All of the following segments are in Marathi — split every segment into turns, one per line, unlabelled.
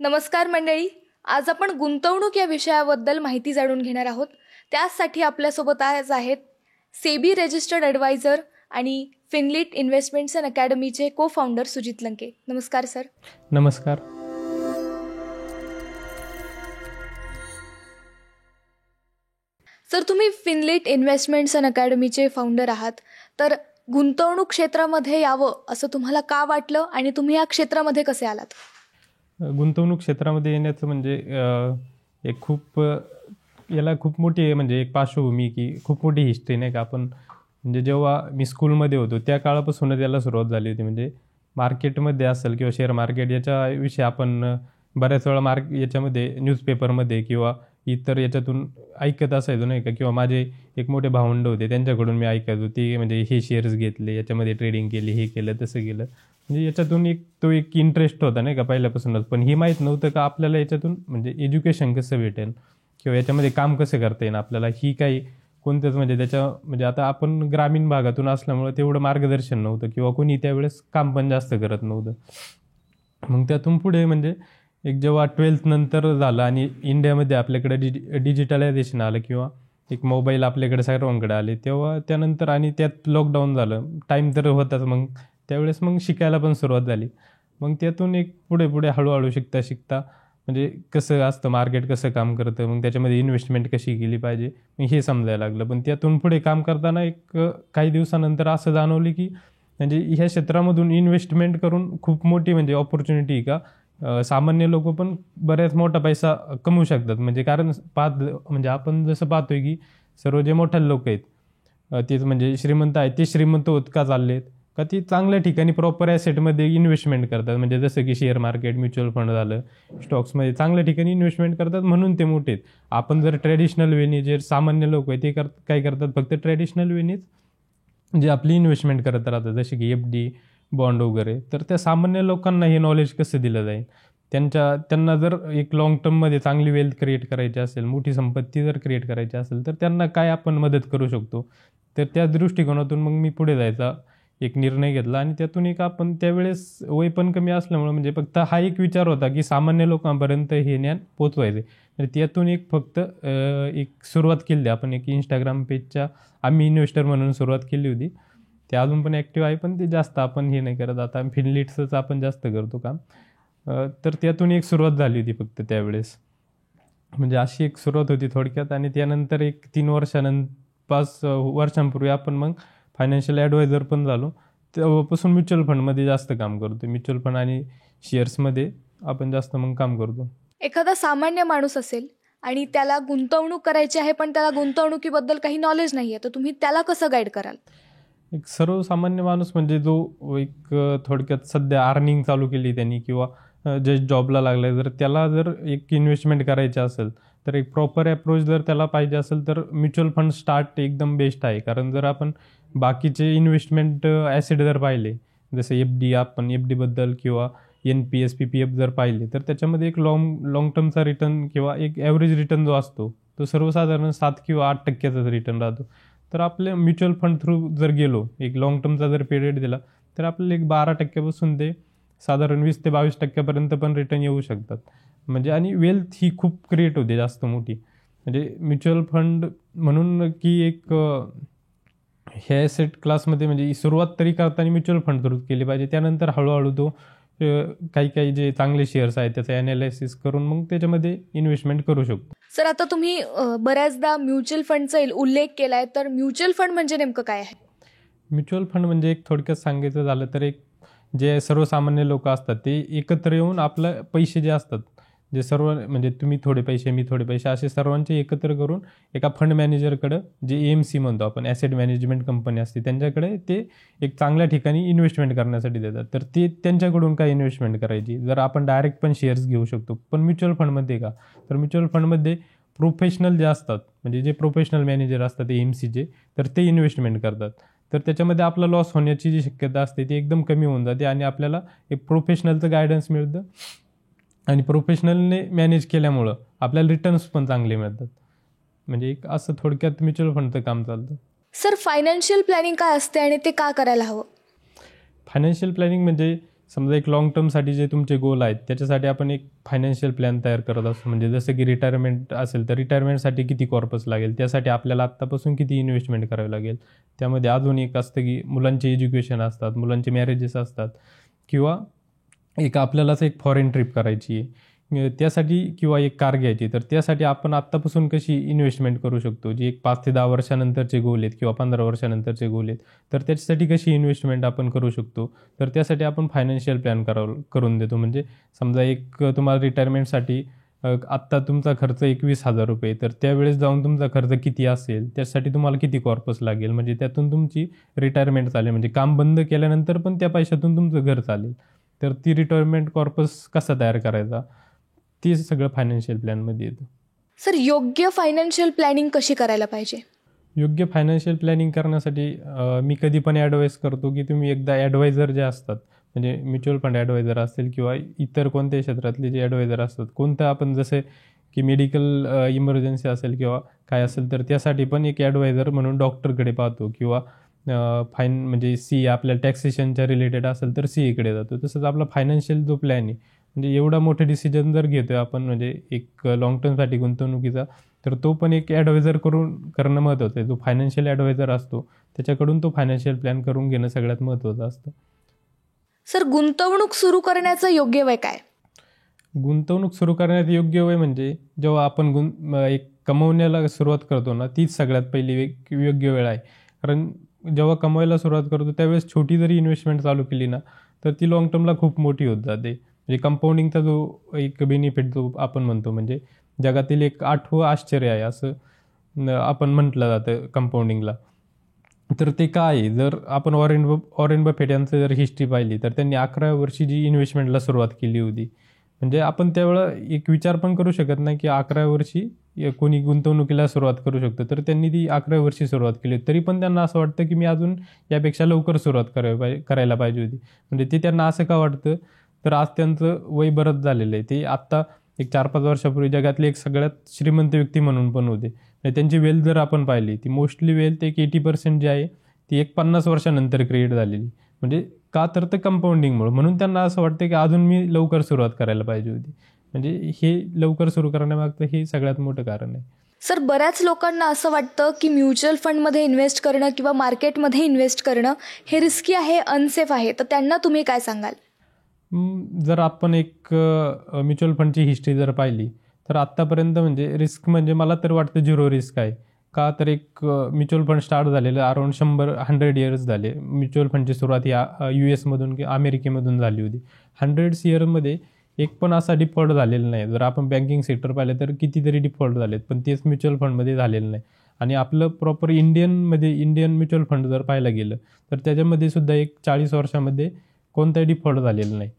नमस्कार मंडळी. आज आपण गुंतवणूक या विषयाबद्दल माहिती जाणून घेणार आहोत. त्यासाठी आपल्यासोबत आज आहेत सेबी रजिस्टर्ड ॲडवायझर आणि फिनलिट इन्व्हेस्टमेंट्स अँड अकॅडमीचे को फाउंडर सुजित लंके. नमस्कार सर.
नमस्कार.
सर, तुम्ही फिनलिट इन्व्हेस्टमेंट्स अँड अकॅडमीचे फाउंडर आहात, तर गुंतवणूक क्षेत्रामध्ये यावं असं तुम्हाला का वाटलं आणि तुम्ही या क्षेत्रामध्ये कसे आलात?
गुंतवणूक क्षेत्रामध्ये येण्याचं म्हणजे एक खूप याला खूप मोठी म्हणजे एक पार्श्वभूमी की खूप मोठी हिस्ट्री नाही का. आपण म्हणजे जेव्हा मी स्कूलमध्ये होतो त्या काळापासूनच याला सुरुवात झाली होती. म्हणजे मार्केटमध्ये असेल किंवा शेअर मार्केट याच्याविषयी आपण बऱ्याच वेळा याच्यामध्ये न्यूजपेपरमध्ये किंवा इतर याच्यातून ऐकत असायचो नाही का. किंवा माझे एक मोठे भावंड होते त्यांच्याकडून मी ऐकायचो, ती म्हणजे हे शेअर्स घेतले, याच्यामध्ये ट्रेडिंग केली, हे केलं तसं केलं. म्हणजे याच्यातून तो एक इंटरेस्ट होता नाही का पहिल्यापासूनच. पण हे माहीत नव्हतं का आपल्याला याच्यातून म्हणजे एज्युकेशन कसं भेटेल किंवा याच्यामध्ये काम कसं करता येईल आपल्याला. ही काही कोणतंच म्हणजे आता आपण ग्रामीण भागातून असल्यामुळं तेवढं मार्गदर्शन नव्हतं किंवा कोणी त्यावेळेस काम पण जास्त करत नव्हतं. मग त्यातून पुढे म्हणजे एक जेव्हा 12th नंतर झालं आणि इंडियामध्ये आपल्याकडे डिजिटलायझेशन आलं किंवा एक मोबाईल आपल्याकडे सर्वांकडे आले, तेव्हा त्यानंतर आणि त्यात लॉकडाऊन झालं, टाईम तर होताच. मग त्यावेळेस मग शिकायला पण सुरुवात झाली. मग त्यातून एक पुढे हळूहळू शिकता म्हणजे कसं असतं मार्केट, कसं काम करतं, मग त्याच्यामध्ये इन्व्हेस्टमेंट कशी केली पाहिजे मग हे समजायला लागलं. पण त्यातून पुढे काम करताना एक काही दिवसानंतर असं जाणवलं की म्हणजे ह्या क्षेत्रामधून इन्व्हेस्टमेंट करून खूप मोठी म्हणजे ऑपॉर्च्युनिटी का सामान्य लोक पण बऱ्याच मोठा पैसा कमवू शकतात. म्हणजे कारण म्हणजे आपण जसं पाहतोय की सर्व जे मोठे लोक आहेत तेच म्हणजे श्रीमंत आहेत, ते श्रीमंत होत का चाललेत का ती चांगल्या ठिकाणी प्रॉपर ॲसेटमध्ये इन्व्हेस्टमेंट करतात. म्हणजे जसं की शेअर मार्केट, म्युच्युअल फंड झालं, स्टॉक्समध्ये चांगल्या ठिकाणी इन्व्हेस्टमेंट करतात म्हणून ते मोठे आहेत. आपण जर ट्रॅडिशनल वेनी जे सामान्य लोक आहेत ते काय करतात, फक्त ट्रॅडिशनल वेनीच जे आपली इन्व्हेस्टमेंट करत राहतात, जसे की FD, बॉन्ड वगैरे. तर त्या सामान्य लोकांना हे नॉलेज कसं दिलं जाईल, त्यांना जर एक लॉंग टर्ममध्ये चांगली वेल्थ क्रिएट करायची असेल, मोठी संपत्ती जर क्रिएट करायची असेल, तर त्यांना काय आपण मदत करू शकतो. तर त्या दृष्टिकोनातून मग मी पुढे जायचा एक निर्णय घेतला. आणि त्यातून एक आपण त्यावेळेस वय पण कमी असल्यामुळं म्हणजे फक्त हा एक विचार होता की सामान्य लोकांपर्यंत हे ज्ञान पोचवायचे. तर त्यातून फक्त एक सुरुवात केली आपण. एक इंस्टाग्राम पेजच्या आम्ही इन्व्हेस्टर म्हणून सुरुवात केली होती. ते अजून पण ॲक्टिव्ह आहे, पण ते जास्त आपण हे नाही करत. आता फिनलिट्सच आपण जास्त करतो काम. तर त्यातून एक सुरुवात झाली होती फक्त त्यावेळेस. म्हणजे अशी एक सुरुवात होती थोडक्यात. आणि त्यानंतर एक 5 वर्षांपूर्वी आपण मग फायनान्शियल ॲडवायझर पण झालो. तेव्हापासून म्युच्युअल फंडमध्ये जास्त काम करतो. म्युच्युअल फंड आणि शेअर्समध्ये आपण जास्त मग काम करतो.
एखादा सामान्य माणूस असेल आणि त्याला गुंतवणूक करायची आहे, पण त्याला गुंतवणुकीबद्दल काही नॉलेज नाही आहे, तर तुम्ही त्याला कसं गाईड कराल?
एक सर्वसामान्य माणूस म्हणजे जो एक थोडक्यात सध्या अर्निंग चालू केली त्यांनी किंवा जे जॉबला लागलाय, जर त्याला जर एक इन्व्हेस्टमेंट करायची असेल तर एक प्रॉपर अप्रोच जर त्याला पाहिजे असेल तर म्युच्युअल फंड स्टार्ट एकदम बेस्ट आहे. कारण जर आपण बाकीचे इन्व्हेस्टमेंट ॲसेट जर पाहिले, जसं आपण FDबद्दल किंवा NPS PPF जर पाहिले, तर त्याच्यामध्ये एक लॉंग टर्मचा रिटर्न किंवा एक ॲव्हरेज रिटर्न जो असतो तो सर्वसाधारण 7 किंवा 8%चाच रिटर्न राहतो. तर आपल्या म्युच्युअल फंड थ्रू जर गेलो, एक लॉंग टर्मचा जर पिरियड दिला, तर आपल्याला एक 12% ते साधारण 20 ते 22% पण रिटर्न येऊ शकतात. म्हणजे आणि वेल्थ ही खूप क्रिएट होते जास्त मोठी. म्हणजे म्युच्युअल फंड म्हणून की एक ह्या ॲसेट क्लासमध्ये म्हणजे सुरुवात तरी करताना म्युच्युअल फंड थ्रू केली पाहिजे. त्यानंतर हळूहळू तो काही जे चांगले शेअर्स आहेत त्याचं ॲनालिसिस करून मग त्याच्यामध्ये इन्व्हेस्टमेंट करू शकतो.
सर, आता तुम्ही बऱ्याचदा म्युच्युअल फंडचा उल्लेख केला आहे, तर म्युच्युअल फंड म्हणजे नेमकं काय आहे?
म्युच्युअल फंड म्हणजे एक थोडक्यात सांगायचं झालं तर एक जे सर्वसामान्य लोक असतात ते एकत्र येऊन आपलं पैसे जे असतात, जे सर्व म्हणजे तुम्ही थोडे पैसे, मी थोडे पैसे, असे सर्वांचे एकत्र करून एका फंड मॅनेजरकडं, जे AMC म्हणतो आपण, ॲसेट मॅनेजमेंट कंपनी असते, त्यांच्याकडे ते एक चांगल्या ठिकाणी इन्व्हेस्टमेंट करण्यासाठी देतात. तर ते त्यांच्याकडून काय इन्व्हेस्टमेंट करायची, जर आपण डायरेक्ट पण शेअर्स घेऊ शकतो. पण म्युच्युअल फंडमध्ये का, तर म्युच्युअल फंडमध्ये प्रोफेशनल जे असतात, म्हणजे जे प्रोफेशनल मॅनेजर असतात AMCचे, तर ते इन्व्हेस्टमेंट करतात. तर त्याच्यामध्ये आपला लॉस होण्याची जी शक्यता असते ती एकदम कमी होऊन जाते आणि आपल्याला एक प्रोफेशनलचं गायडन्स मिळतं. आणि प्रोफेशनलने मॅनेज केल्यामुळं आपल्याला रिटर्न्स पण चांगले मिळतात. म्हणजे एक असं थोडक्यात म्युच्युअल फंडचं काम चालतं.
सर, फायनान्शियल प्लॅनिंग काय असते आणि ते का करायला हवं?
फायनान्शियल प्लॅनिंग म्हणजे समजा एक लॉंग टर्मसाठी जे तुमचे गोल आहेत त्याच्यासाठी आपण एक फायनान्शियल प्लॅन तयार करत असतो. म्हणजे जसं की रिटायरमेंट असेल तर रिटायरमेंटसाठी किती कॉर्पस लागेल, त्यासाठी आपल्याला आत्तापासून किती इन्व्हेस्टमेंट करावी लागेल. त्यामध्ये अजून एक असतं की मुलांचे एज्युकेशन असतात, मुलांचे मॅरेजेस असतात, किंवा एक आपल्यालाच एक फॉरेन ट्रिप करायची आहे त्यासाठी, किंवा एक कार घ्यायची. तर त्यासाठी आपण आत्तापासून कशी इन्व्हेस्टमेंट करू शकतो, जी एक 5 ते 10 वर्षानंतरचे गोल आहेत किंवा 15 वर्षानंतरचे गोल आहेत, तर त्याच्यासाठी कशी इन्व्हेस्टमेंट आपण करू शकतो. तर त्यासाठी आपण फायनान्शियल प्लॅन करून देतो. म्हणजे समजा एक तुम्हाला रिटायरमेंटसाठी आत्ता तुमचा खर्च 21,000 रुपये, तर त्यावेळेस जाऊन तुमचा खर्च किती असेल, त्यासाठी तुम्हाला किती कॉर्पस लागेल, म्हणजे त्यातून तुमची रिटायरमेंट चालेल. म्हणजे काम बंद केल्यानंतर पण त्या पैशातून तुमचं घर चालेल. तर ती रिटायरमेंट कॉर्पस कसा तयार करायचा, ते सगळं फायनान्शियल प्लॅनमध्ये येतं.
सर, योग्य फायनान्शियल प्लॅनिंग कशी करायला पाहिजे?
योग्य फायनान्शियल प्लॅनिंग करण्यासाठी मी कधी पण ॲडवाईस करतो की तुम्ही एकदा ॲडवायझर जे असतात, म्हणजे म्युच्युअल फंड ॲडवायझर असतील किंवा इतर कोणत्याही क्षेत्रातले जे ॲडवायझर असतात, कोणतं आपण जसे की मेडिकल इमर्जन्सी असेल किंवा काय असेल, तर त्यासाठी पण एक ॲडवायझर म्हणून डॉक्टरकडे पाहतो, किंवा म्हणजे सी आपल्या टॅक्सेशनच्या रिलेटेड असेल तर सीएकडे जातो. तसंच आपला फायनान्शियल जो प्लॅन आहे, म्हणजे एवढा मोठा डिसिजन जर घेतोय आपण, म्हणजे एक लाँग टर्मसाठी गुंतवणुकीचा, तर तो पण एक ॲडवायझर करणं महत्त्वाचं आहे. जो फायनान्शियल ॲडवायझर असतो त्याच्याकडून तो फायनान्शियल प्लॅन करून घेणं सगळ्यात महत्त्वाचं असतं.
सर, गुंतवणूक सुरू करण्याचं योग्य वय काय?
गुंतवणूक सुरू करण्यात योग्य वय म्हणजे जेव्हा आपण एक कमवण्याला सुरुवात करतो ना, तीच सगळ्यात पहिली योग्य वेळ आहे. कारण जेव्हा कमवायला सुरुवात करतो त्यावेळेस छोटी जरी इन्व्हेस्टमेंट चालू केली ना, तर ती लाँग टर्मला खूप मोठी होत जाते. म्हणजे कंपाऊंडिंगचा जो एक बेनिफिट जो आपण म्हणतो, म्हणजे जगातील एक 8वं आश्चर्य आहे असं आपण म्हटलं जातं कंपाऊंडिंगला. तर ते काय आहे, जर आपण वॉरेन बफेट यांचं जर हिस्ट्री पाहिली तर त्यांनी 11व्या वर्षी जी इन्व्हेस्टमेंटला सुरुवात केली होती. म्हणजे आपण त्यावेळेला एक विचार पण करू शकत नाही की 11व्या वर्षी कोणी गुंतवणुकीला सुरुवात करू शकतं. तर त्यांनी ती 11व्या वर्षी सुरुवात केली. तरी पण त्यांना असं वाटतं की मी अजून यापेक्षा लवकर सुरुवात करायला पाहिजे होती. म्हणजे ते त्यांना असं का वाटतं, तर आज त्यांचं वय बरंच झालेलं आहे. ते आत्ता एक 4-5 वर्षापूर्वी जगातले एक सगळ्यात श्रीमंत व्यक्ती म्हणून पण होते. आणि त्यांची वेल्थ जर आपण पाहिली, ती मोस्टली वेल्थ एक 80% जी आहे ती एक 50 वर्षानंतर क्रिएट झालेली. म्हणजे का, तर ते कंपाऊंडिंगमुळे. म्हणून त्यांना असं वाटतं की अजून मी लवकर सुरुवात करायला पाहिजे होती. म्हणजे हे लवकर सुरू करण्यामागचं हे सगळ्यात मोठं कारण आहे.
सर, बऱ्याच लोकांना असं वाटतं की म्युच्युअल फंडमध्ये इन्व्हेस्ट करणं किंवा मार्केटमध्ये इन्व्हेस्ट करणं हे रिस्की आहे, अनसेफ आहे. तर त्यांना तुम्ही काय सांगाल?
जर आपण एक म्युच्युअल फंडची हिस्ट्री जर पाहिली तर आत्तापर्यंत म्हणजे रिस्क म्हणजे मला तर वाटतं 0 रिस्क आहे. का, तर एक म्युच्युअल फंड स्टार्ट झालेलं अराउंड 100 इयर्स झाले. म्युच्युअल फंडची सुरुवात या US-मधून किंवा अमेरिकेमधून झाली होती. 100 इयरमध्ये एक पण असा डिफॉल्ट झालेला नाही. जर आपण बँकिंग सेक्टर पाहिलं तर कितीतरी डिफॉल्ट झालेत, पण तेच म्युच्युअल फंडमध्ये झालेलं नाही. आणि आपलं प्रॉपर इंडियन म्युच्युअल फंड जर पाहायला गेलं तर त्याच्यामध्ये सुद्धा एक 40 वर्षामध्ये कोणताही डिफॉल्ट झालेला नाही.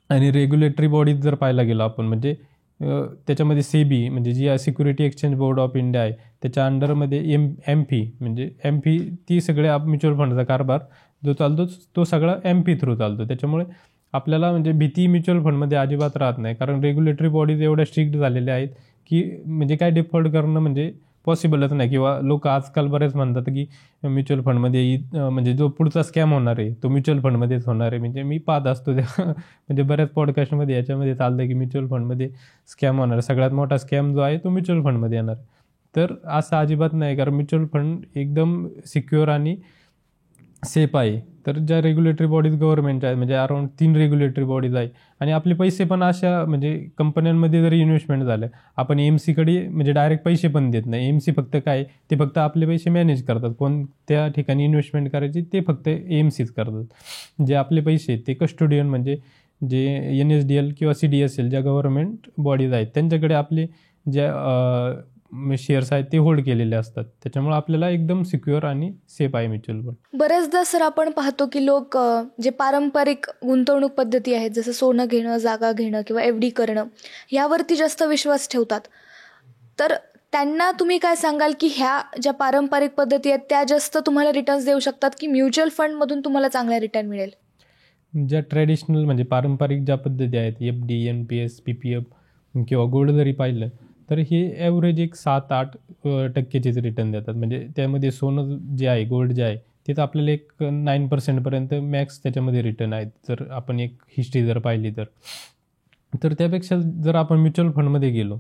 आणि रेग्युलेटरी बॉडीज जर पाहायला गेलो आपण, म्हणजे त्याच्यामध्ये सेबी म्हणजे जी security exchange board of India आहे त्याच्या अंडरमध्ये एमफी म्हणजे एमफी ती सगळ्या म्युच्युअल फंडचा कारभार जो चालतो तो सगळा एमफी थ्रू चालतो. त्याच्यामुळे आपल्याला म्हणजे भीती म्युच्युअल फंडमध्ये अजिबात राहत नाही. कारण रेग्युलेटरी बॉडीज एवढ्या स्ट्रिक्ट झालेल्या आहेत की म्हणजे काय डिफॉल्ट करणं म्हणजे पॉसिबलच नाही. किंवा लोक आजकाल बरेच म्हणतात की म्युच्युअल फंडमध्ये म्हणजे जो पुढचा स्कॅम होणार आहे तो म्युच्युअल फंडमध्येच होणार आहे. म्हणजे मी पाहत असतो त्या म्हणजे बऱ्याच पॉडकास्टमध्ये याच्यामध्ये चालतं की म्युच्युअल फंडमध्ये स्कॅम होणार, सगळ्यात मोठा स्कॅम जो आहे तो म्युच्युअल फंडमध्ये येणार. तर असं अजिबात नाही, कारण म्युच्युअल फंड एकदम सिक्युअर आणि सेफ आहे. तर ज्या रेग्युलेटरी बॉडीज गव्हर्नमेंटच्या आहेत, म्हणजे अराउंड 3 रेग्युलेटरी बॉडीज आहे, आणि आपले पैसे पण अशा म्हणजे कंपन्यांमध्ये जरी इन्व्हेस्टमेंट झालं, आपण एमसीकडे म्हणजे डायरेक्ट पैसे पण देत नाही. एमसी फक्त काय, ते फक्त आपले पैसे मॅनेज करतात. कोणत्या ठिकाणी इन्व्हेस्टमेंट करायची ते फक्त एमसीच करतात. जे आपले पैसे आहेत ते कस्टोडियन म्हणजे जे NSDL किंवा CDSL ज्या गव्हर्नमेंट बॉडीज आहेत त्यांच्याकडे आपले ज्या शेअर्स आहेत ते होल्ड केलेले असतात. त्याच्यामुळे आपल्याला एकदम सिक्युअर आणि सेफ आहे म्युच्युअल फंड.
बऱ्याचदा सर आपण पाहतो की लोक जे पारंपरिक गुंतवणूक पद्धती आहेत, जसं सोनं घेणं, जागा घेणं किंवा FD करणं, यावरती जास्त विश्वास ठेवतात. तर त्यांना तुम्ही काय सांगाल की ह्या ज्या पारंपरिक पद्धती आहेत त्या जास्त तुम्हाला रिटर्न्स देऊ शकतात की म्युच्युअल फंडमधून तुम्हाला चांगला रिटर्न मिळेल?
ज्या ट्रॅडिशनल म्हणजे पारंपरिक ज्या पद्धती आहेत, FD, NPS, PPF किंवा गोल्ड जरी पाहिलं तर हे ॲव्हरेज एक 7-8% रिटर्न देतात. म्हणजे त्यामध्ये सोनं जे आहे, गोल्ड जे आहे तिथं आपल्याला एक 9% मॅक्स त्याच्यामध्ये रिटर्न आहेत, जर आपण एक हिस्ट्री जर पाहिली तर त्यापेक्षा जर आपण म्युच्युअल फंडमध्ये गेलो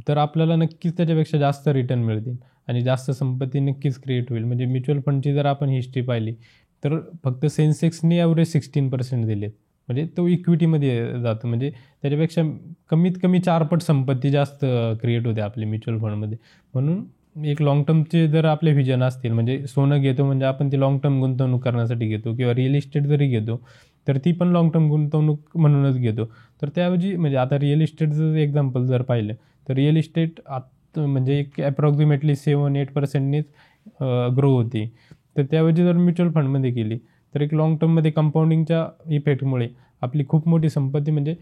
तर आपल्याला नक्कीच त्याच्यापेक्षा जास्त रिटर्न मिळतील आणि जास्त संपत्ती नक्कीच क्रिएट होईल. म्हणजे म्युच्युअल फंडची जर आपण हिस्ट्री पाहिली तर फक्त सेन्सेक्सने ॲव्हरेज 16% दिलेत, म्हणजे तो इक्विटीमध्ये जातो. म्हणजे त्याच्यापेक्षा कमीत कमी 4 पट संपत्ती जास्त क्रिएट होते आपली म्युच्युअल फंडमध्ये. म्हणून एक लाँग टर्मचे जर आपले व्हिजन असतील, म्हणजे सोनं घेतो म्हणजे आपण ती लाँग टर्म गुंतवणूक करण्यासाठी घेतो, किंवा रिअल इस्टेट जरी घेतो तर ती पण लाँग टर्म गुंतवणूक म्हणूनच घेतो. तर त्याऐवजी म्हणजे आता रिअल इस्टेटचं एक्झाम्पल जर पाहिलं तर रिअल इस्टेट म्हणजे एक ॲप्रॉक्सिमेटली 7-8%नीच ग्रो होती. तर त्याऐवजी जर म्युच्युअल फंडमध्ये गेली तर एक लाँग टर्ममध्ये कंपाऊंडिंगच्या इफेक्टमुळे आपली खूप मोठी संपत्ती, म्हणजे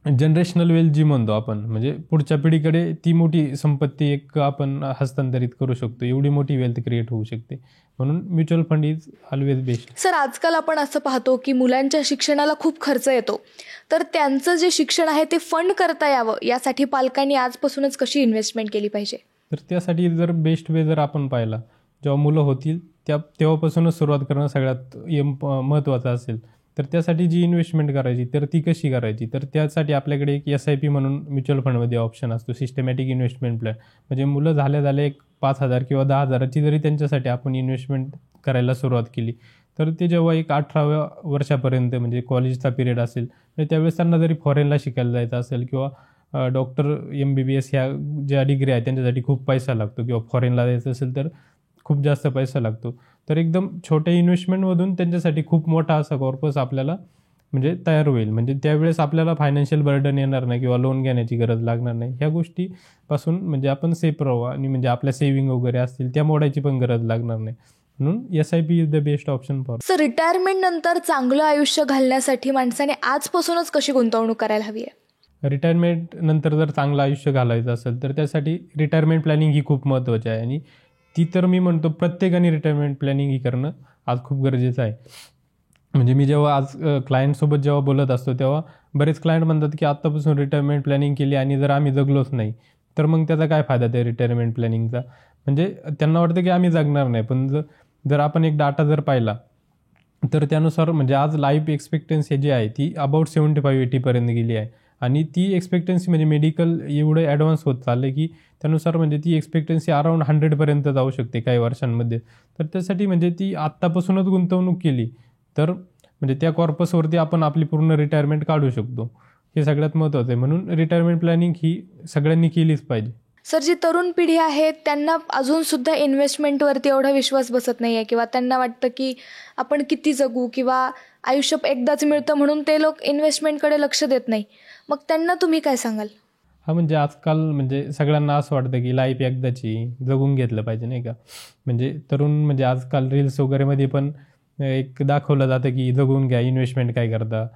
जनरेशनल वेल्थ जी म्हणतो आपण, म्हणजे पुढच्या पिढीकडे ती मोठी संपत्ती एक आपण हस्तांतरित करू शकतो, एवढी मोठी वेल्थ क्रिएट होऊ शकते. म्हणून mutual fund is always best.
Sir, आजकाल आपण असं पाहतो की मुलांच्या शिक्षणाला खूप खर्च येतो, तर त्यांचं जे शिक्षण आहे ते फंड करता यावं यासाठी पालकांनी आजपासूनच कशी इन्व्हेस्टमेंट केली पाहिजे?
तर त्यासाठी जर बेस्ट वे जर आपण पाहिला, जेव्हा मुलं होतील तेव्हापासूनच सुरुवात करणं सगळ्यात महत्त्वाचं असेल. तर त्यासाठी जी इन्व्हेस्टमेंट करायची तर ती कशी करायची, तर त्यासाठी आपल्याकडे एक SIP म्हणून म्युच्युअल फंडमध्ये ऑप्शन असतो, सिस्टमॅटिक इन्व्हेस्टमेंट प्लॅन. म्हणजे मुलं झाल्या एक 5,000 किंवा 10,000ची जरी त्यांच्यासाठी आपण इन्व्हेस्टमेंट करायला सुरुवात केली तर ते जेव्हा एक 18व्या वर्षापर्यंत म्हणजे कॉलेजचा पिरियड असेल, तर त्यावेळेस त्यांना जरी फॉरेनला शिकायला जायचं असेल किंवा डॉक्टर MBBS ह्या ज्या डिग्री आहेत त्यांच्यासाठी खूप पैसा लागतो, किंवा फॉरेनला जायचं असेल तर खूप जास्त पैसा लागतो, तर एकदम छोट्या इन्व्हेस्टमेंटमधून त्यांच्यासाठी खूप मोठा असा कॉर्पस आपल्याला म्हणजे तयार होईल. म्हणजे त्यावेळेस आपल्याला फायनान्शियल बर्डन येणार नाही किंवा लोन घेण्याची गरज लागणार नाही. ह्या गोष्टीपासून म्हणजे आपण सेफ राहू आणि म्हणजे आपल्या सेव्हिंग वगैरे असतील त्या मोडायची पण गरज लागणार नाही. म्हणून SIP is the best option for.
Sir, retirement नंतर चांगलं आयुष्य घालण्यासाठी माणसाने आजपासूनच कशी गुंतवणूक करायला हवी आहे?
रिटायरमेंट नंतर जर चांगलं आयुष्य घालायचं असेल तर त्यासाठी रिटायरमेंट प्लॅनिंग ही खूप महत्त्वाची आहे, आणि ती तर मी म्हणतो प्रत्येकाने रिटायरमेंट प्लॅनिंग ही करणं आज खूप गरजेचं आहे. म्हणजे मी जेव्हा आज क्लायंटसोबत जेव्हा बोलत असतो तेव्हा बरेच क्लायंट म्हणतात की आत्तापासून रिटायरमेंट प्लॅनिंग केली आणि जर आम्ही जगलोच नाही तर मग त्याचा काय फायदा त्या रिटायरमेंट प्लॅनिंगचा. म्हणजे त्यांना वाटतं की आम्ही जगणार नाही, पण जर आपण एक डाटा जर पाहिला तर त्यानुसार म्हणजे आज लाईफ एक्सपेक्टन्सी जी आहे ती अबाउट 75-80पर्यंत गेली आहे, आणि ती एक्सपेक्टन्सी म्हणजे मेडिकल एवढं ॲडव्हान्स होत चाललं की त्यानुसार म्हणजे ती एक्सपेक्टन्सी अराउंड 100पर्यंत जाऊ शकते काही वर्षांमध्ये. तर त्यासाठी म्हणजे ती आत्तापासूनच गुंतवणूक केली तर म्हणजे त्या कॉर्पसवरती आपण आपली पूर्ण रिटायरमेंट काढू शकतो. हे सगळ्यात महत्त्वाचं आहे. म्हणून रिटायरमेंट प्लॅनिंग ही सगळ्यांनी केलीच पाहिजे.
सर, जी तरुण पिढी आहे त्यांना अजूनसुद्धा इन्व्हेस्टमेंटवरती एवढा विश्वास बसत नाही आहे, किंवा त्यांना वाटतं की आपण किती जगू, किंवा आयुष्य एकदाच मिळतं म्हणून ते लोक इन्व्हेस्टमेंटकडे लक्ष देत नाही. मग त्यांना तुम्ही काय सांगाल?
म्हणजे आजकाल म्हणजे सगळ्यांना असं वाटतं की लाईफ एकदाची जगून घेतलं पाहिजे, नाही का. म्हणजे तरुण म्हणजे आजकाल रील्स वगैरेमध्ये पण एक दाखवलं जातं की जगून घ्या, इन्व्हेस्टमेंट काय करता,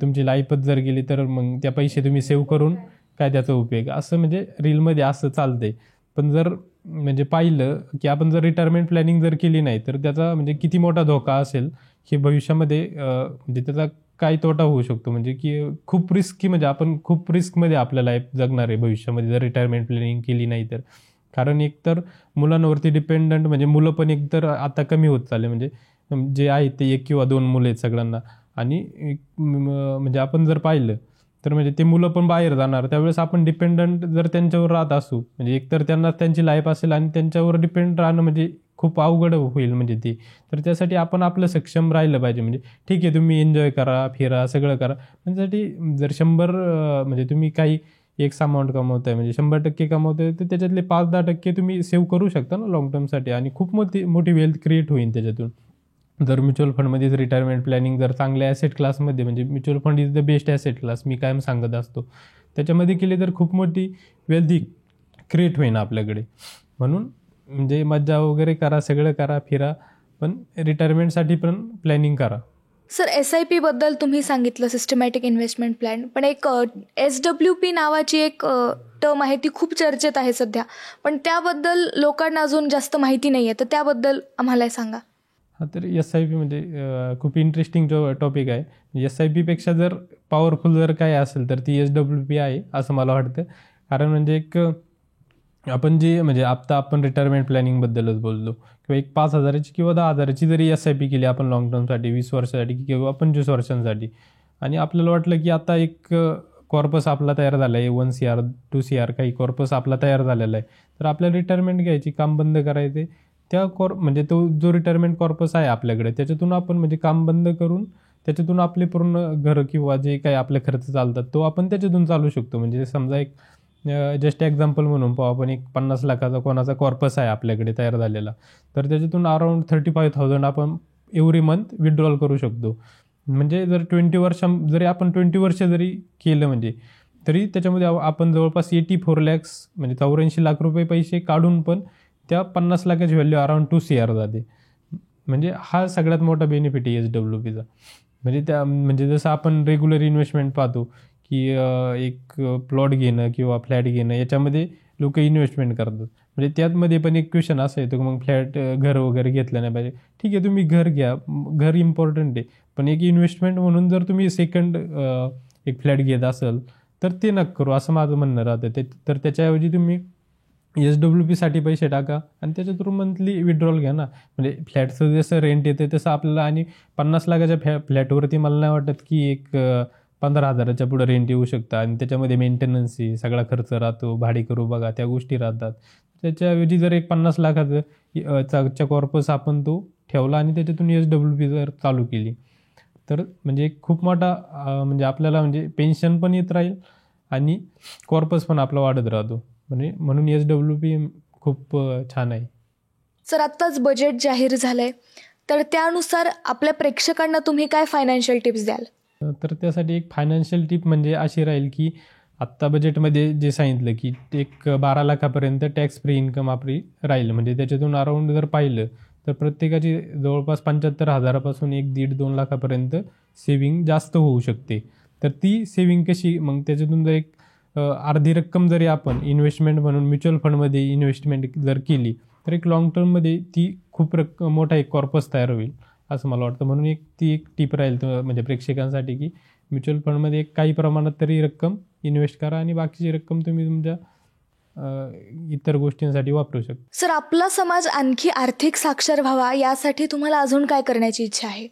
तुमची लाईफच जर गेली तर मग त्या पैसे तुम्ही सेव्ह करून काय त्याचा उपयोग, असं म्हणजे रीलमध्ये असं चालतंय. पण जर म्हणजे पाहिलं की आपण जर रिटायरमेंट प्लॅनिंग जर केली नाही तर त्याचा म्हणजे किती मोठा धोका असेल हे भविष्यामध्ये म्हणजे त्याचा काय तोटा होऊ शकतो. म्हणजे की खूप रिस्की, म्हणजे आपण खूप रिस्कमध्ये आपल्या लाईफ जगणार आहे भविष्यामध्ये जर रिटायरमेंट प्लॅनिंग केली नाही तर. कारण एकतर मुलांवरती डिपेंडंट म्हणजे मुलं पण एकतर आता कमी होत चालले, म्हणजे जे आहेत ते 1 किंवा 2 मुलं आहेत सगळ्यांना. आणि म्हणजे आपण जर पाहिलं तर म्हणजे ते मुलं पण बाहेर जाणार, त्यावेळेस आपण डिपेंडंट जर त्यांच्यावर राहत असू, म्हणजे एकतर त्यांना त्यांची लाईफ असेल आणि त्यांच्यावर डिपेंड राहणं म्हणजे खूप अवघड होईल म्हणजे ते. तर त्यासाठी आपण आपलं सक्षम राहिलं पाहिजे. म्हणजे ठीक आहे, तुम्ही एन्जॉय करा, फिरा, सगळं करा, त्यासाठी जर 100 म्हणजे तुम्ही काही एक अमाऊंट कमवताय, म्हणजे 100% कमवताय, तर त्याच्यातले 5-10% तुम्ही सेव्ह करू शकता ना लाँग टर्मसाठी, आणि खूप मोठी वेल्थ क्रिएट होईल त्याच्यातून. जर म्युच्युअल फंडमध्ये रिटायरमेंट प्लॅनिंग जर चांगल्या ॲसेट क्लासमध्ये, म्हणजे mutual fund is the best asset class मी कायम सांगत असतो, त्याच्यामध्ये केली तर खूप मोठी वेल्थ क्रिएट होईल आपल्याकडे. म्हणून म्हणजे मज्जा वगैरे करा, सगळं करा, फिरा, पण रिटायरमेंटसाठी पण प्लॅनिंग करा.
सर, SIP बद्दल तुम्ही सांगितलं, सिस्टमॅटिक इन्व्हेस्टमेंट प्लॅन, पण एक SWP नावाची एक टर्म आहे ती खूप चर्चेत आहे सध्या, पण त्याबद्दल लोकांना अजून जास्त माहिती नाही आहे, तर त्याबद्दल आम्हाला सांगा.
हां, तर SIP म्हणजे खूप इंटरेस्टिंग टॉपिक आहे. SIPपेक्षा जर पॉवरफुल जर काय असेल तर ती SWP आहे असं मला वाटतं. कारण म्हणजे एक आपण जे म्हणजे आत्ता आपण रिटायरमेंट प्लॅनिंगबद्दलच बोललो, किंवा एक 5,000ची किंवा 10,000ची जरी SIP केली आपण लॉंग टर्मसाठी 20 वर्षासाठी किंवा 25 वर्षांसाठी, आणि आपल्याला वाटलं की आता एक कॉर्पस आपला तयार झाला आहे, 1 CR 2 CR काही कॉर्पस आपला तयार झालेला आहे, तर आपल्याला रिटायरमेंट घ्यायची, काम बंद करायचे, त्या म्हणजे तो जो रिटायरमेंट कॉर्पस आहे आपल्याकडे त्याच्यातून आपण म्हणजे काम बंद करून त्याच्यातून आपले पूर्ण घर किंवा जे काही आपले खर्च चालतात तो आपण त्याच्यातून चालू शकतो. म्हणजे समजा एक जस्ट एक्झाम्पल म्हणून पाहू, आपण एक 50 लाखाचा कोणाचा कॉर्पस आहे आपल्याकडे तयार झालेला, तर त्याच्यातून अराउंड 35,000 आपण एव्हरी मंथ विड्रॉल करू शकतो. म्हणजे जर 20 वर्ष जरी केलं म्हणजे तरी त्याच्यामध्ये आपण जवळपास 84 lakhs म्हणजे 84 लाख रुपये पैसे काढून पण त्या 50 लाखाची व्हॅल्यू अराउंड 2 CR जाते. म्हणजे हा सगळ्यात मोठा बेनिफिट आहे SWPचा. म्हणजे जसं आपण रेग्युलर इन्व्हेस्टमेंट पाहतो की एक प्लॉट घेणं किंवा फ्लॅट घेणं याच्यामध्ये लोक इन्व्हेस्टमेंट करतात. म्हणजे त्यामध्ये पण एक क्वेश्चन असं येतो की मग घर वगैरे घेतलं नाही पाहिजे. ठीक आहे, तुम्ही घर घ्या, घर इम्पॉर्टंट आहे, पण एक इन्व्हेस्टमेंट म्हणून जर तुम्ही सेकंड एक फ्लॅट घेत असाल तर ते नका करू, असं माझं म्हणणं राहतं. तर त्याच्याऐवजी तुम्ही SWPसाठी पैसे टाका आणि त्याच्या थ्रू मंथली विड्रॉल घ्या ना. म्हणजे फ्लॅटचं जसं रेंट येते तसं आपल्याला, आणि 50 लाखाच्या फ्लॅटवरती मला नाही वाटत की एक 15,000च्या पुढे रेंट येऊ शकतं, आणि त्याच्यामध्ये मेंटेनन्स सगळा खर्च राहतो, भाडे करू बघा, त्या गोष्टी राहतात. त्याच्याऐवजी जर एक 50 लाखाचा कॉर्पस आपण तो ठेवला आणि त्याच्यातून SWP जर चालू केली तर म्हणजे एक खूप मोठा म्हणजे आपल्याला म्हणजे पेन्शन पण येत राहील आणि कॉर्पस पण आपला वाढत राहतो. म्हणून SWP खूप छान आहे.
सर, आत्ताच बजेट जाहीर झालंय, तर त्यानुसार आपल्या प्रेक्षकांना तुम्ही काय फायनान्शियल टिप्स द्याल?
तर त्यासाठी एक फायनान्शियल टिप म्हणजे अशी राहील की आत्ता बजेटमध्ये जे सांगितलं की एक 12 लाखापर्यंत टॅक्स फ्री इन्कम आपली राहील. म्हणजे त्याच्यातून अराउंड जर पाहिलं तर प्रत्येकाची जवळपास 75,000पासून 1-1.5-2 लाखापर्यंत सेविंग जास्त होऊ शकते. तर ती सेविंग कशी, मग त्याच्यातून जर एक अर्धी रक्कम जरी आपण इन्व्हेस्टमेंट म्हणून म्युच्युअल फंडमध्ये इन्व्हेस्टमेंट जर केली तर एक लॉंग टर्ममध्ये ती खूप मोठा एक कॉर्पस तयार होईल असं मला वाटतं. म्हणून ती एक टीप राहील म्हणजे प्रेक्षकांसाठी की म्युच्युअल फंडमध्ये एक काही प्रमाणात तरी रक्कम इन्व्हेस्ट करा आणि बाकीची रक्कम तुम्ही तुमच्या इतर गोष्टींसाठी वापरू शकता.
सर, आपला समाज आणखी आर्थिक साक्षर व्हावा यासाठी तुम्हाला अजून काय करण्याची इच्छा आहे?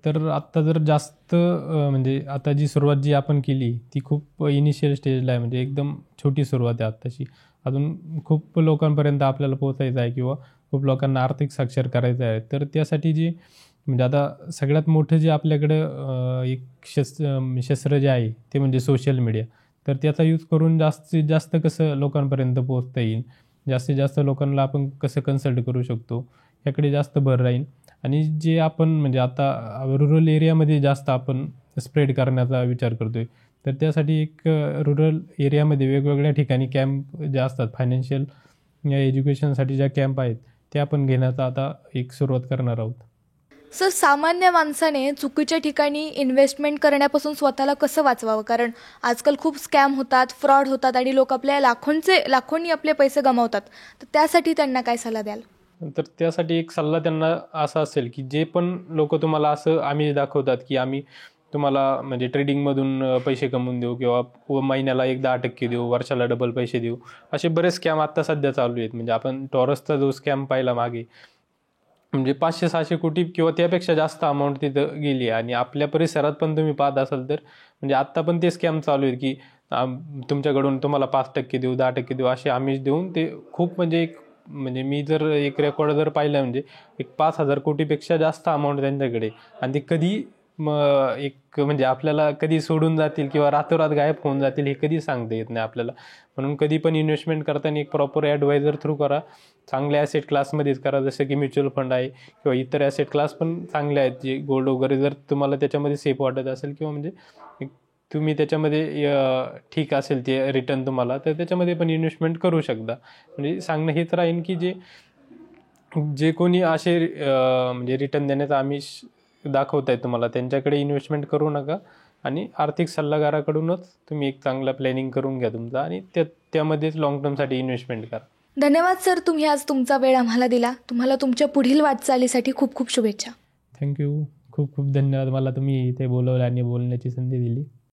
तर आत्ता जर जास्त म्हणजे आता जी सुरुवात जी आपण केली ती खूप इनिशियल स्टेजला आहे. म्हणजे एकदम छोटी सुरुवात आहे आत्ताची. अजून खूप लोकांपर्यंत आपल्याला पोहोचायचं आहे किंवा खूप लोकांना आर्थिक साक्षर करायचं आहे. तर त्यासाठी जी म्हणजे आता सगळ्यात मोठं जे आपल्याकडं एक शस्त्र जे आहे ते म्हणजे सोशल मीडिया. तर त्याचा यूज करून जास्तीत जास्त कसं लोकांपर्यंत पोहोचता येईल, जास्तीत जास्त लोकांना आपण कसं कन्सल्ट करू शकतो याकडे जास्त भर राहील. आणि जे आपण म्हणजे आता रुरल एरियामध्ये जास्त आपण स्प्रेड करण्याचा विचार करतोय, तर त्यासाठी एक रुरल एरियामध्ये वेगवेगळ्या ठिकाणी कॅम्प जे असतात फायनान्शियल एज्युकेशनसाठी ज्या कॅम्प आहेत ते आपण घेण्याचा आता एक सुरुवात करणार आहोत.
सर, सामान्य माणसाने चुकीच्या ठिकाणी इन्व्हेस्टमेंट करण्यापासून स्वतःला कसं वाचवावं? कारण आजकाल खूप स्कॅम होतात, फ्रॉड होतात आणि लोक आपल्या लाखोंनी आपले पैसे गमावतात. तर त्यासाठी त्यांना काय सल्ला द्याल?
तर त्यासाठी एक सल्ला त्यांना असा असेल की जे पण लोक तुम्हाला असं आम्ही दाखवतात की आम्ही तुम्हाला म्हणजे ट्रेडिंगमधून पैसे कमवून देऊ किंवा महिन्याला 10% देऊ, वर्षाला डबल पैसे देऊ, असे बरेच स्कॅम आत्ता सध्या चालू आहेत. म्हणजे आपण टॉरसचा जो स्कॅम पाहिला मागे, म्हणजे 500-600 कोटी किंवा त्यापेक्षा जास्त अमाऊंट तिथं गेली. आणि आपल्या परिसरात पण तुम्ही पाहत असाल तर म्हणजे आत्ता पण ते स्कॅम चालू आहेत की तुमच्याकडून तुम्हाला 5% देऊ, 10% देऊ असे आमिष देऊन ते खूप म्हणजे मी जर एक रेकॉर्ड जर पाहिलं म्हणजे एक 5,000 कोटीपेक्षा जास्त अमाऊंट त्यांच्याकडे. आणि ते कधी एक म्हणजे आपल्याला कधी सोडून जातील किंवा रातोरात गायब होऊन जातील हे कधी सांगता येत नाही आपल्याला. म्हणून कधी पण इन्व्हेस्टमेंट करताना एक प्रॉपर ॲडवायझर थ्रू करा, चांगल्या ॲसेट क्लासमध्येच करा, जसं की म्युच्युअल फंड आहे किंवा इतर ॲसेट क्लास पण चांगले आहेत, जे गोल्ड वगैरे जर तुम्हाला त्याच्यामध्ये सेफ वाटत असेल किंवा म्हणजे तुम्ही त्याच्यामध्ये ठीक असेल ते रिटर्न तुम्हाला, तर त्याच्यामध्ये पण इन्व्हेस्टमेंट करू शकता. म्हणजे सांगणं हेच राहील की जे कोणी असे म्हणजे रिटर्न देण्याचा आमिष दाखवत आहे तुम्हाला त्यांच्याकडे इन्व्हेस्टमेंट करू नका आणि आर्थिक सल्लागाराकडूनच तुम्ही एक चांगला प्लॅनिंग करून घ्या तुमचा आणि त्यामध्येच लॉंग टर्मसाठी इन्व्हेस्टमेंट करा.
धन्यवाद सर, तुम्ही आज तुमचा वेळ आम्हाला दिला. तुम्हाला तुमच्या पुढील वाटचालीसाठी खूप खूप शुभेच्छा.
थँक्यू. खूप खूप धन्यवाद, मला तुम्ही इथे बोलवलं आणि बोलण्याची संधी दिली.